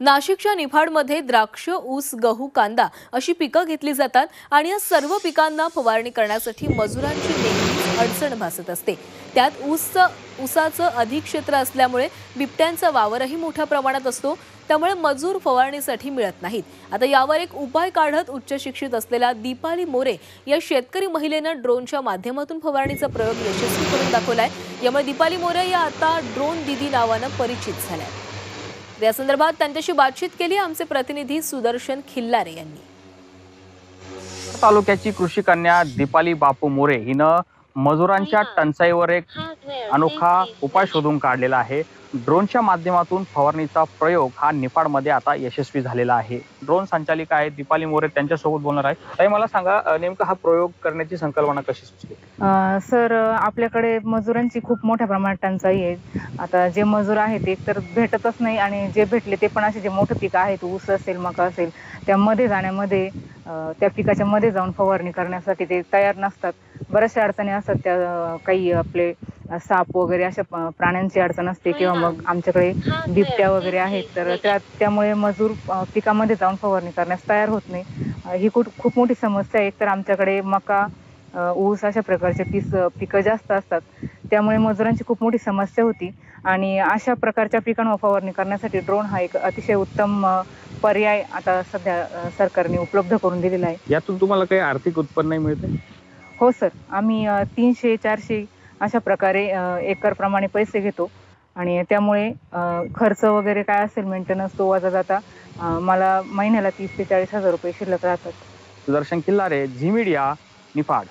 नाशिकच्या निफाडमध्ये द्राक्ष, ऊस, गहू, कांदा अशी पिकं घेतली जातात आणि या सर्व पिकांना फवारणी करण्यासाठी मजुरांची नेहमीच अडचण भासत असते। त्यात ऊसाचं अधिक क्षेत्र असल्यामुळे बिबट्यांचा वावरही मोठ्या प्रमाणात असतो, त्यामुळे मजूर फवारणीसाठी मिळत नाहीत। आता यावर एक उपाय काढत उच्च शिक्षित असलेल्या दीपाली मोरे या शेतकरी महिलेनं ड्रोनच्या माध्यमातून फवारणीचा प्रयोग यशस्वी करून दाखवलाय। यामुळे दीपाली मोरे या आता ड्रोन दीदी नावानं परिचित झाल्या। या संदर्भात त्यांच्याशी बातचीत केली आमचे प्रतिनिधी सुदर्शन खिल्लारे यांनी। तालुक्याची कृषी कन्या दीपाली बापू मोरे हिनं मजुरांच्या टंचाईवर एक अनोखा उपाय शोधून काढलेला आहे। ड्रोनच्या माध्यमातून फवारणीचा प्रयोग हा निफाडमध्ये आता यशस्वी झालेला आहे। ड्रोन संचालिका आहे दीपाली मोरे, त्यांच्यासोबत बोलणार आहे। ताई, मला सांगा, नेमका हा प्रयोग करण्याची संकल्पना कशी सुचली? सर, आपल्याकडे मजुरांची खूप मोठ्या प्रमाणात टंचाई आहे। आता जे मजूर आहेत ते तर भेटतच नाही आणि जे भेटले ते पण असे जे मोठे पीक आहेत, ऊस असेल, मका असेल, त्यामध्ये जाण्यामध्ये त्या पिकाच्या मध्ये जाऊन फवारणी करण्यासाठी ते तयार नसतात। बऱ्याचशा अडचणी असतात, त्या काही आपले साप वगैरे अशा प्राण्यांची अडचण असते किंवा मग आमच्याकडे बिबट्या वगैरे आहेत, तर त्यामुळे मजूर पिकामध्ये जाऊन फवारणी करण्यास तयार होत नाही। ही खूप मोठी समस्या आहे। तर आमच्याकडे मका, ऊस अशा प्रकारचे पिकं जास्त असतात, त्यामुळे मजुरांची खूप मोठी समस्या होती आणि अशा प्रकारच्या पिकांवर फवारणी करण्यासाठी ड्रोन हा एक अतिशय उत्तम पर्याय आता सध्या सरकारने उपलब्ध करून दिलेला आहे। यातून तुम्हाला काही आर्थिक उत्पन्न मिळते? हो सर, आम्ही 300-400 अशा प्रकारे एकरप्रमाणे पैसे घेतो आणि त्यामुळे खर्च वगैरे काय असेल मेंटेनन्स तो वजा जाता मला महिन्याला 30,000 ते 40,000 रुपये शिल्लक राहतात। सुदर्शन खिल्लारे, झी मीडिया, निफाड।